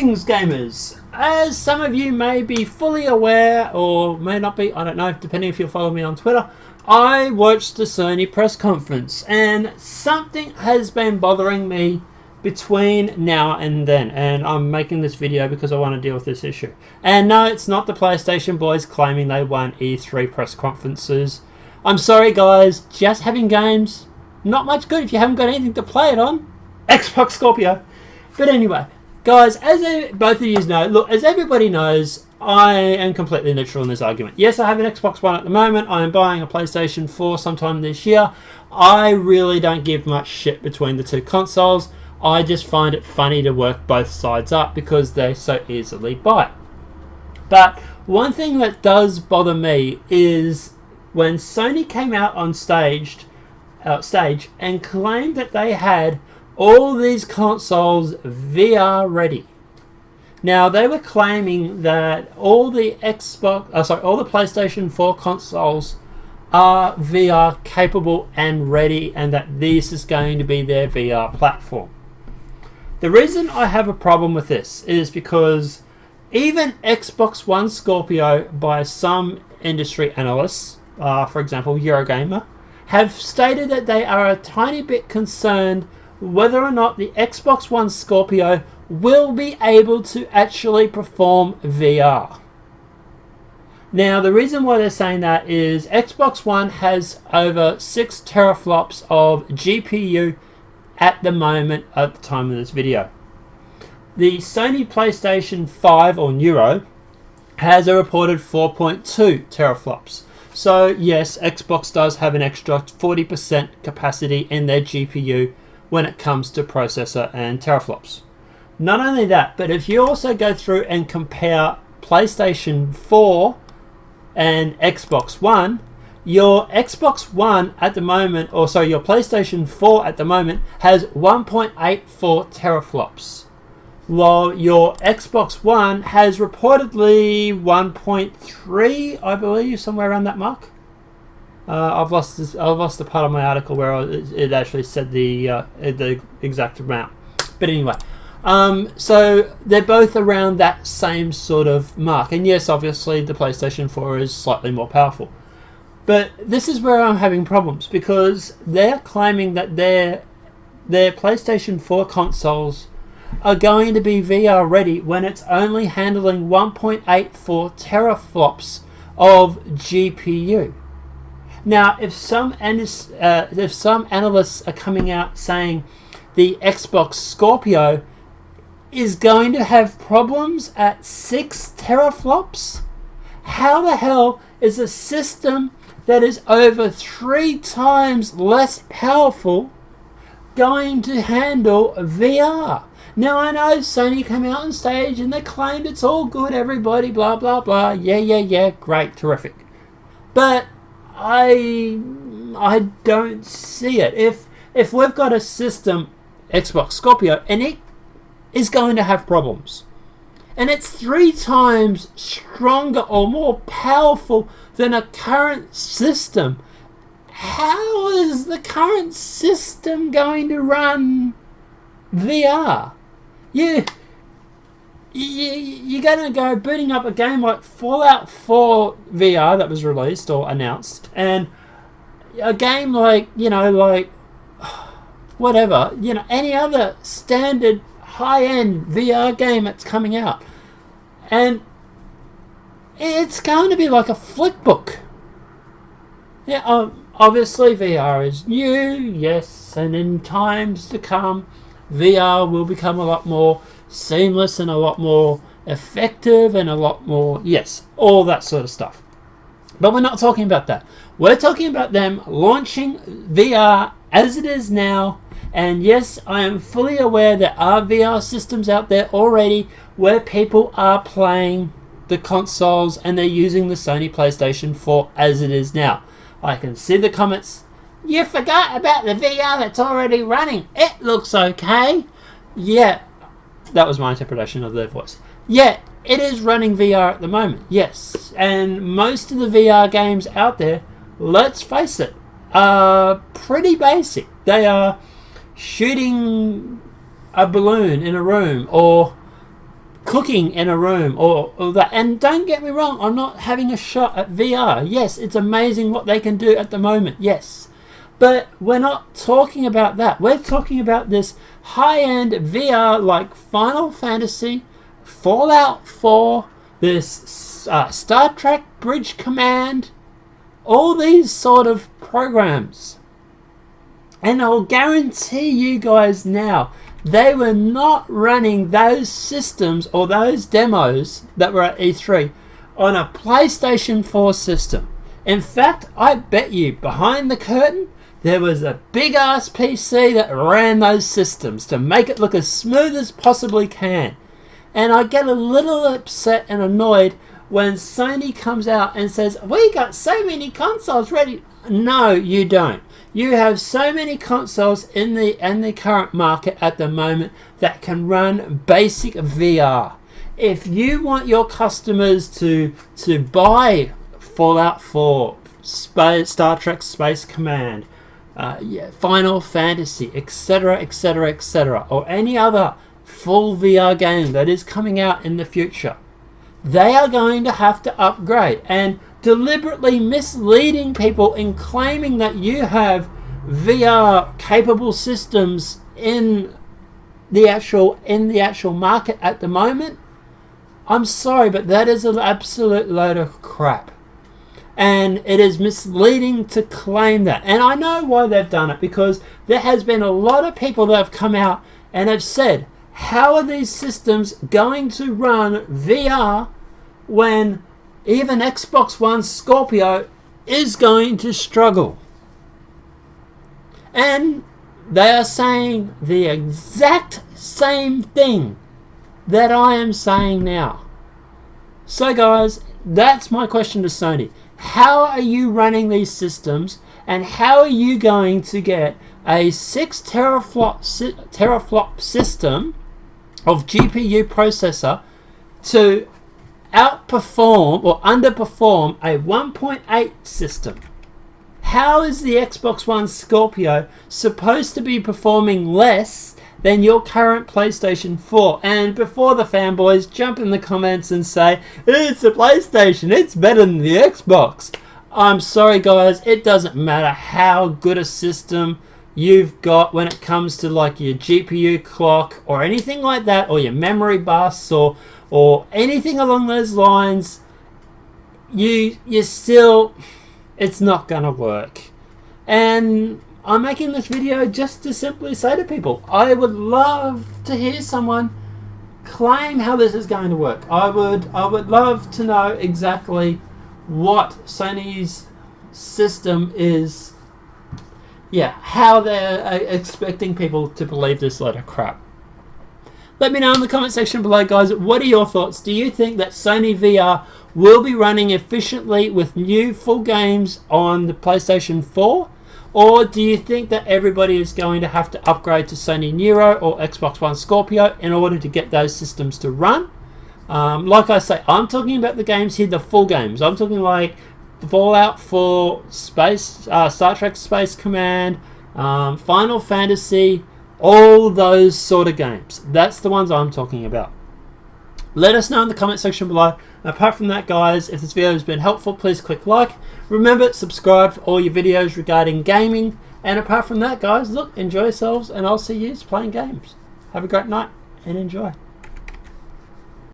Greetings, gamers! As some of you may be fully aware, or may not be, I don't know, depending if you follow me on Twitter, I watched the Sony press conference, and something has been bothering me between now and then, and I'm making this video because I want to deal with this issue. And no, it's not the PlayStation boys claiming they won E3 press conferences. I'm sorry guys, just having games, not much good if you haven't got anything to play it on. Xbox Scorpio. But anyway, guys, as both of you know, look, as everybody knows, I am completely neutral in this argument. Yes, I have an Xbox One at the moment. I am buying a PlayStation 4 sometime this year. I really don't give much shit between the two consoles. I just find it funny to work both sides up because they're so easily bought. But one thing that does bother me is when Sony came out on stage and claimed that they had all these consoles VR ready. Now they were claiming that all the PlayStation 4 consoles are VR capable and ready, and that this is going to be their VR platform. The reason I have a problem with this is because even Xbox One Scorpio, by some industry analysts, for example Eurogamer, have stated that they are a tiny bit concerned whether or not the Xbox One Scorpio will be able to actually perform VR. Now, the reason why they're saying that is Xbox One has over 6 teraflops of GPU at the moment at the time of this video. The Sony PlayStation 5 or Neuro has a reported 4.2 teraflops. So yes, Xbox does have an extra 40% capacity in their GPU when it comes to processor and teraflops. Not only that, but if you also go through and compare PlayStation 4 and Xbox One, your Xbox One at the moment, or sorry, your PlayStation 4 at the moment has 1.84 teraflops, while your Xbox One has reportedly 1.3, I believe, somewhere around that mark. I've lost the part of my article where it actually said the exact amount. But anyway, so they're both around that same sort of mark. And yes, obviously the PlayStation 4 is slightly more powerful. But this is where I'm having problems, because they're claiming that their PlayStation 4 consoles are going to be VR ready when it's only handling 1.84 teraflops of GPU. Now, if some analysts are coming out saying the Xbox Scorpio is going to have problems at 6 teraflops, how the hell is a system that is over 3 times less powerful going to handle VR? Now, I know Sony came out on stage and they claimed it's all good, everybody, blah, blah, blah. Yeah, great, terrific. But I don't see it. If we've got a system, Xbox Scorpio, and it is going to have problems, and it's 3 times stronger or more powerful than a current system, how is the current system going to run VR? You're going to go booting up a game like Fallout 4 VR that was released or announced, and a game like, whatever, any other standard high-end VR game that's coming out, and it's going to be like a flick book. Yeah, obviously VR is new, yes, and in times to come VR will become a lot more seamless and a lot more effective and a lot more, yes, all that sort of stuff. But we're not talking about that. We're talking about them launching VR as it is now. And yes, I am fully aware there are VR systems out there already where people are playing the consoles and they're using the Sony PlayStation 4 as it is now. I can see the comments. You forgot about the VR that's already running. It looks okay. Yeah, that was my interpretation of their voice. Yeah, it is running VR at the moment, yes. And most of the VR games out there, let's face it, are pretty basic. They are shooting a balloon in a room, or cooking in a room or that. And don't get me wrong, I'm not having a shot at VR. Yes, it's amazing what they can do at the moment. Yes. But we're not talking about that. We're talking about this high-end VR like Final Fantasy, Fallout 4, this Star Trek Bridge Command, all these sort of programs. And I'll guarantee you guys now, they were not running those systems or those demos that were at E3 on a PlayStation 4 system. In fact, I bet you behind the curtain, there was a big ass PC that ran those systems to make it look as smooth as possibly can. And I get a little upset and annoyed when Sony comes out and says, we got so many consoles ready. No, you don't. You have so many consoles in the current market at the moment that can run basic VR. If you want your customers to buy Fallout 4, Star Trek Space Command, Final Fantasy, etc., etc., etc., or any other full VR game that is coming out in the future, they are going to have to upgrade. And deliberately misleading people in claiming that you have VR capable systems in the actual market at the moment, I'm sorry, but that is an absolute load of crap. And it is misleading to claim that. And I know why they've done it, because there has been a lot of people that have come out and have said, how are these systems going to run VR when even Xbox One Scorpio is going to struggle? And they are saying the exact same thing that I am saying now. So guys, that's my question to Sony. How are you running these systems, and how are you going to get a 6 teraflop system of GPU processor to outperform or underperform a 1.8 system? How is the Xbox One Scorpio supposed to be performing less than your current PlayStation 4? And before the fanboys jump in the comments and say, it's a PlayStation, it's better than the Xbox. I'm sorry guys, it doesn't matter how good a system you've got when it comes to like your GPU clock or anything like that, or your memory bus or anything along those lines. You still, it's not gonna work. And I'm making this video just to simply say to people, I would love to hear someone claim how this is going to work. I would love to know exactly what Sony's system is, how they're expecting people to believe this load of crap. Let me know in the comment section below, guys, what are your thoughts? Do you think that Sony VR will be running efficiently with new full games on the PlayStation 4? Or do you think that everybody is going to have to upgrade to Sony Nero or Xbox One Scorpio in order to get those systems to run? Like I say, I'm talking about the games here, the full games. I'm talking like Fallout 4, Star Trek Space Command, Final Fantasy, all those sort of games. That's the ones I'm talking about. Let us know in the comment section below. Apart from that, guys, if this video has been helpful, please click like. Remember, subscribe for all your videos regarding gaming. And apart from that, guys, look, enjoy yourselves, and I'll see you playing games. Have a great night and enjoy.